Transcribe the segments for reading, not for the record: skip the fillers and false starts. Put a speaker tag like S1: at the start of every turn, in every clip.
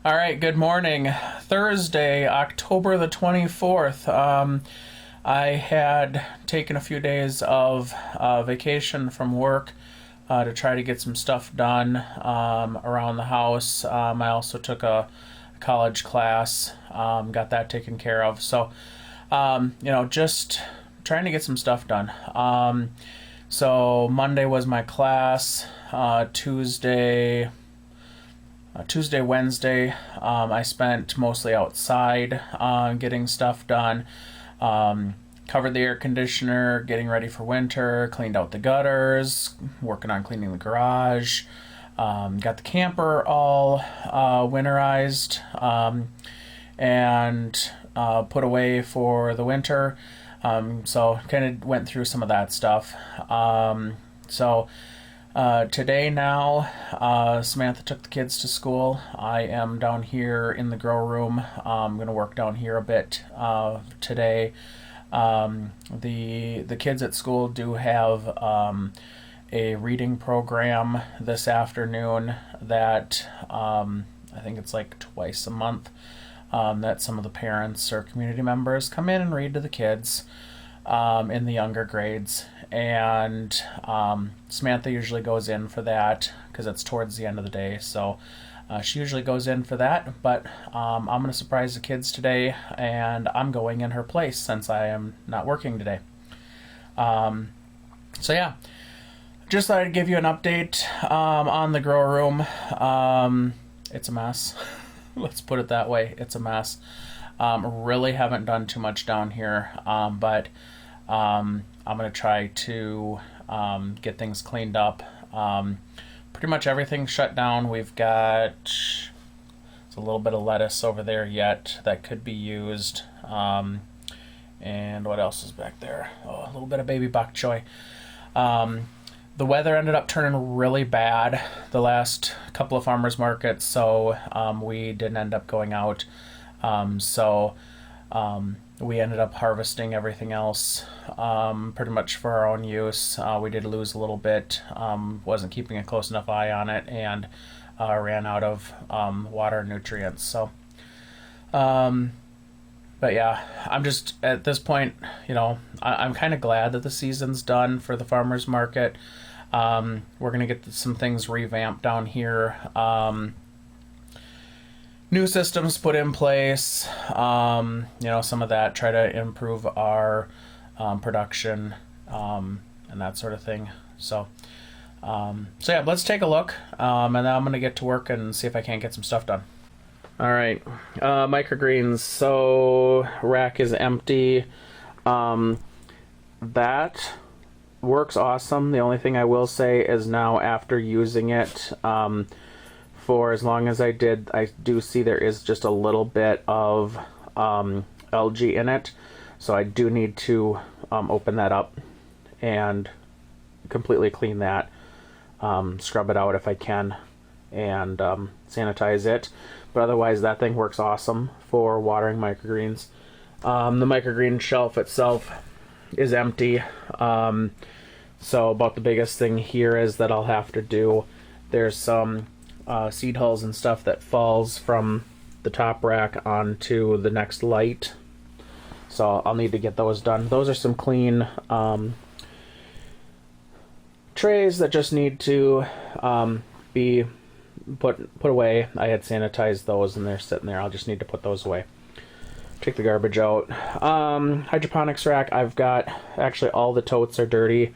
S1: All right, good morning. Thursday, October the 24th. I had taken a few days of vacation from work to try to get some stuff done around the house. I also took a college class, got that taken care of. So, just trying to get some stuff done. So Monday was my class. Tuesday, Wednesday, I spent mostly outside getting stuff done. Covered the air conditioner, getting ready for winter, cleaned out the gutters, working on cleaning the garage. Got the camper all winterized and put away for the winter. So kind of went through some of that stuff. Today now, Samantha took the kids to school. I am down here in the grow room. I'm going to work down here a bit today. The kids at school do have a reading program this afternoon that I think it's like twice a month that some of the parents or community members come in and read to the kids in the younger grades. And Samantha usually goes in for that because it's towards the end of the day. So she usually goes in for that. But I'm going to surprise the kids today, and I'm going in her place since I am not working today. Just thought I'd give you an update on the grow room. It's a mess. Let's put it that way. It's a mess. Really haven't done too much down here, but I'm going to try to get things cleaned up. Pretty much everything's shut down. We've got a little bit of lettuce over there yet that could be used. And what else is back there? Oh, a little bit of baby bok choy. The weather ended up turning really bad the last couple of farmers markets, so we didn't end up going out. We ended up harvesting everything else pretty much for our own use. We did lose a little bit, wasn't keeping a close enough eye on it, and ran out of water and nutrients. So, but yeah, I'm just at this point, I'm kind of glad that the season's done for the farmers market. We're going to get some things revamped down here. New systems put in place, some of that, try to improve our production and that sort of thing. So yeah, let's take a look, and then I'm going to get to work and see if I can't get some stuff done. All right, microgreens. So rack is empty. That works awesome. The only thing I will say is now after using it for as long as I did, I do see there is just a little bit of algae in it. So I do need to open that up and completely clean that, scrub it out if I can, and sanitize it. But otherwise, that thing works awesome for watering microgreens. The microgreen shelf itself is empty. So about the biggest thing here is that I'll have to do, there's some seed hulls and stuff that falls from the top rack onto the next light. So I'll need to get those done. Those are some clean trays that just need to be put away. I had sanitized those and they're sitting there. I'll just need to put those away. Take the garbage out. Hydroponics rack, I've got, actually all the totes are dirty,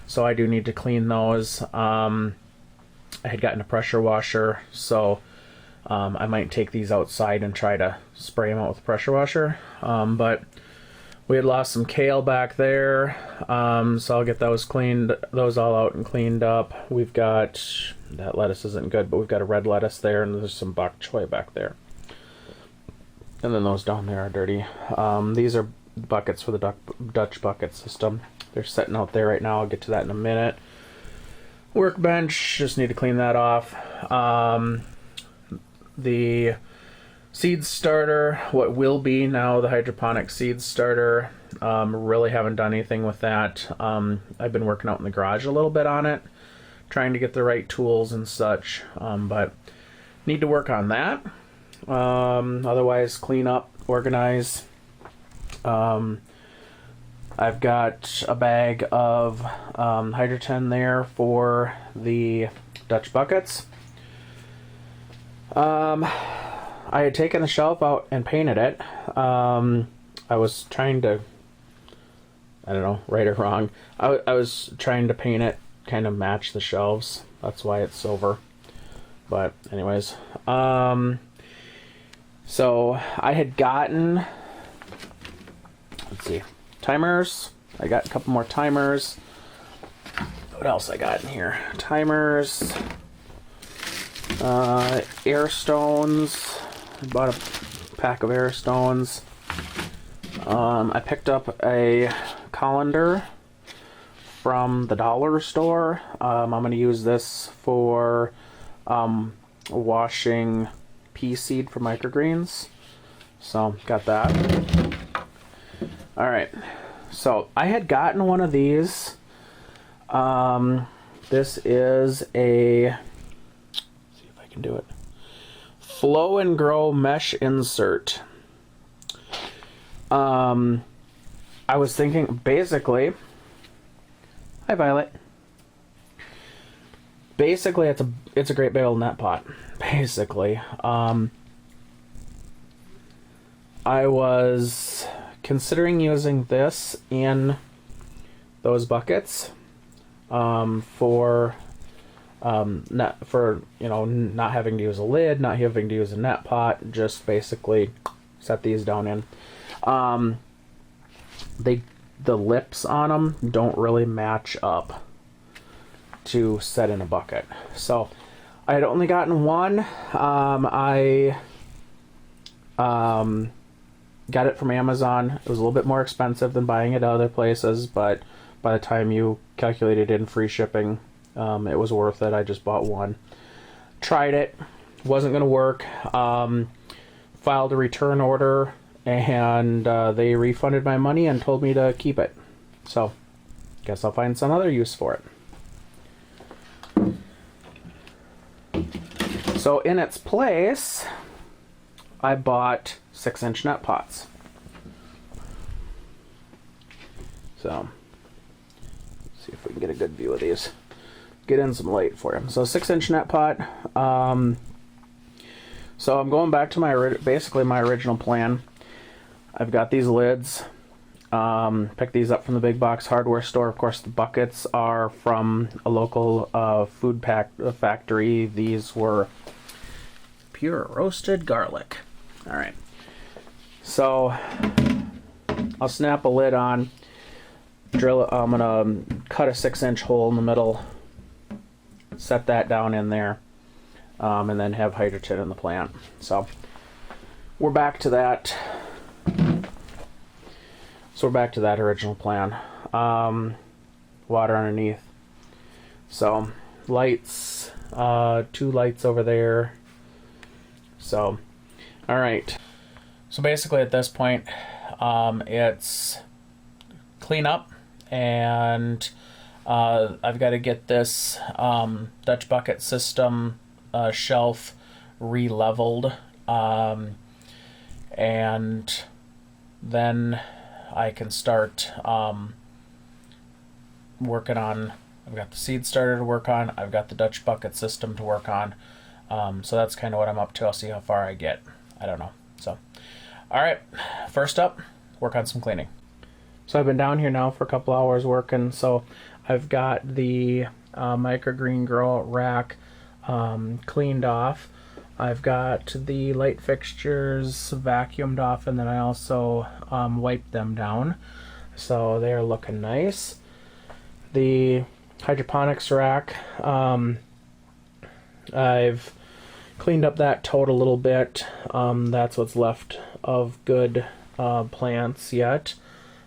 S1: so I do need to clean those. I had gotten a pressure washer, so I might take these outside and try to spray them out with a pressure washer. But we had lost some kale back there, so I'll get those all out and cleaned up. We've got, that lettuce isn't good, but we've got a red lettuce there, and there's some bok choy back there. And then those down there are dirty. These are buckets for the Dutch bucket system. They're sitting out there right now. I'll get to that in a minute. Workbench, just need to clean that off. The seed starter, what will be now the hydroponic seed starter, really haven't done anything with that. I've been working out in the garage a little bit on it, trying to get the right tools and such, but need to work on that. Otherwise, clean up, organize. I've got a bag of hydrogen there for the Dutch buckets. I had taken the shelf out and painted it. I was trying to, I don't know, right or wrong. I was trying to paint it kind of match the shelves. That's why it's silver. But anyways, so I had gotten, let's see, timers. I got a couple more timers. What else I got in here? Timers, air stones. I bought a pack of air stones. I picked up a colander from the dollar store. I'm going to use this for washing pea seed for microgreens. So, got that. Alright, so I had gotten one of these. This is a, let's see if I can do it, Flow and Grow mesh insert. I was thinking, basically, hi Violet. Basically, it's a great big old net pot. Basically, I was considering using this in those buckets for not for not having to use a lid, not having to use a net pot, just basically set these down in. The lips on them don't really match up to set in a bucket. So I had only gotten one. I got it from Amazon. It was a little bit more expensive than buying it at other places, but by the time you calculated in free shipping, it was worth it. I just bought one. Tried it. Wasn't going to work. Filed a return order, and they refunded my money and told me to keep it. So, guess I'll find some other use for it. So in its place, I bought 6-inch net pots. So, let's see if we can get a good view of these. Get in some light for you. So 6-inch net pot. So I'm going back to basically my original plan. I've got these lids. Picked these up from the big box hardware store. Of course, the buckets are from a local food factory. These were pure roasted garlic. All right. So I'll snap a lid on. Drill. I'm gonna cut a 6-inch hole in the middle. Set that down in there, and then have hydrogen in the plant. So we're back to that. So we're back to that original plan. Water underneath. So lights, 2 lights over there. So, all right. So basically at this point, it's clean up, and I've got to get this Dutch bucket system shelf re-leveled, and then I can start working on. I've got the seed starter to work on. I've got the Dutch bucket system to work on. So that's kind of what I'm up to. I'll see how far I get. I don't know. So, all right. First up, work on some cleaning. So I've been down here now for a couple hours working. So I've got the microgreen grow rack cleaned off. I've got the light fixtures vacuumed off, and then I also wiped them down. So they're looking nice. The hydroponics rack, I've cleaned up that tote a little bit. That's what's left of good plants yet.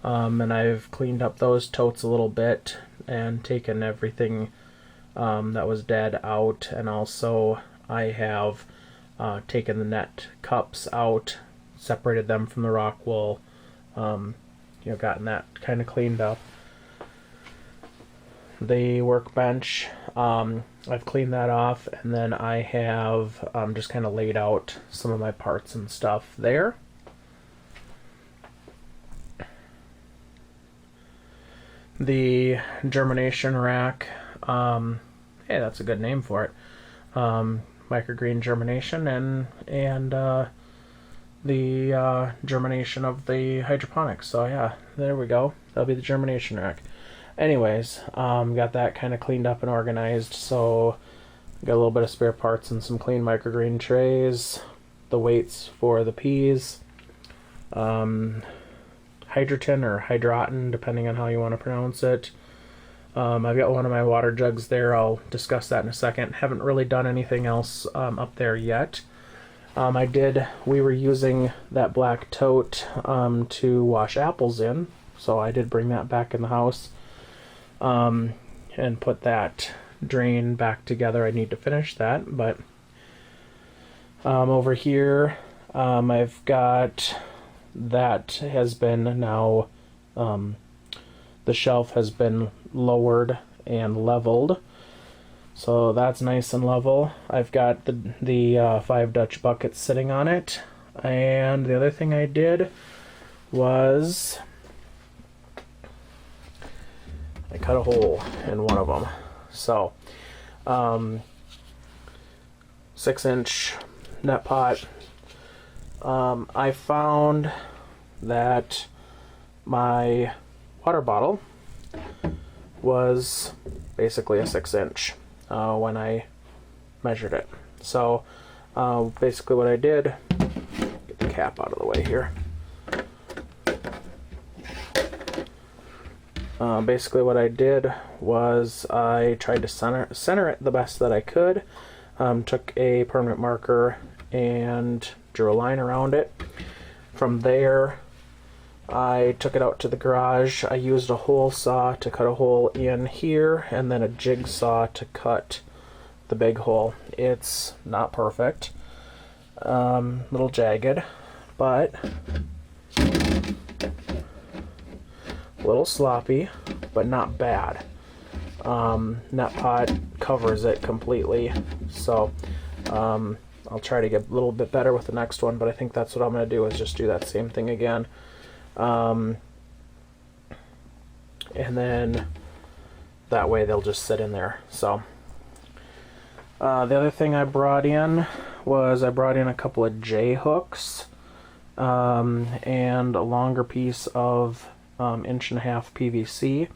S1: And I've cleaned up those totes a little bit and taken everything that was dead out. And also I have taken the net cups out, separated them from the rock wool, gotten that kind of cleaned up. The workbench, I've cleaned that off, and then I have just kind of laid out some of my parts and stuff there. The germination rack, hey, that's a good name for it. Microgreen germination and the germination of the hydroponics. So yeah, there we go. That'll be the germination rack. Anyways, got that kind of cleaned up and organized. So got a little bit of spare parts and some clean microgreen trays, the weights for the peas, hydroton or hydroton, depending on how you want to pronounce it. I've got one of my water jugs there. I'll discuss that in a second. Haven't really done anything else up there yet. We were using that black tote to wash apples in, so I did bring that back in the house and put that drain back together. I need to finish that, but over here I've got that has been now the shelf has been lowered and leveled, so that's nice and level. I've got the 5 Dutch buckets sitting on it, and the other thing I did was I cut a hole in one of them. So 6-inch net pot. I found that my water bottle was basically a 6-inch when I measured it. So basically what I did, get the cap out of the way here. Basically what I did was I tried to center it the best that I could. Took a permanent marker and drew a line around it. From there I took it out to the garage. I used a hole saw to cut a hole in here and then a jigsaw to cut the big hole. It's not perfect, little jagged, but a little sloppy, but not bad. Net pot covers it completely, so I'll try to get a little bit better with the next one, but I think that's what I'm going to do, is just do that same thing again. And then that way they'll just sit in there. So the other thing I brought in was I brought in a couple of J hooks and a longer piece of 1.5 inch PVC.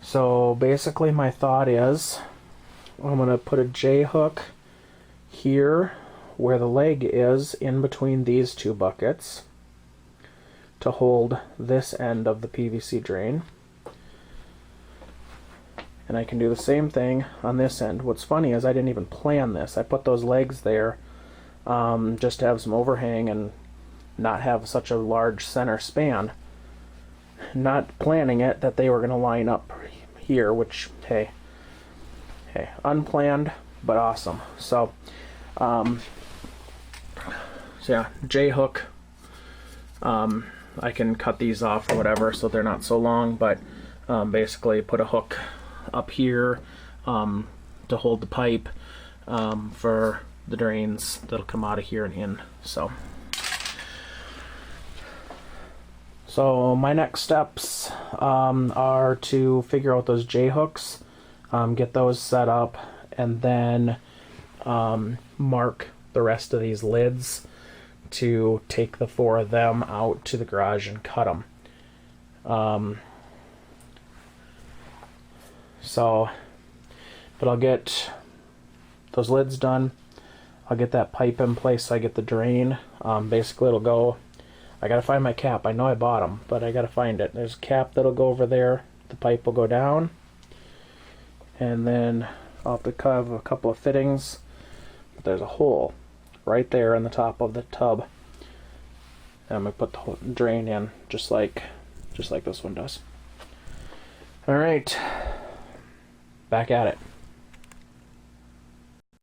S1: So basically my thought is I'm going to put a J hook here where the leg is, in between these two buckets, to hold this end of the PVC drain. And I can do the same thing on this end. What's funny is I didn't even plan this. I put those legs there just to have some overhang and not have such a large center span. Not planning it that they were going to line up here, which, hey, unplanned, but awesome. So yeah, J hook. I can cut these off or whatever so they're not so long, but basically put a hook up here to hold the pipe for the drains that'll come out of here and in. So my next steps are to figure out those J hooks, get those set up, and then mark the rest of these lids to take the 4 of them out to the garage and cut them. But I'll get those lids done. I'll get that pipe in place so I get the drain. Basically it'll go, I gotta find my cap. I know I bought them, but I gotta find it. There's a cap that'll go over there. The pipe will go down. And then I'll have to have a couple of fittings. But there's a hole right there in the top of the tub. And I'm gonna put the whole drain in just like this one does. All right, back at it.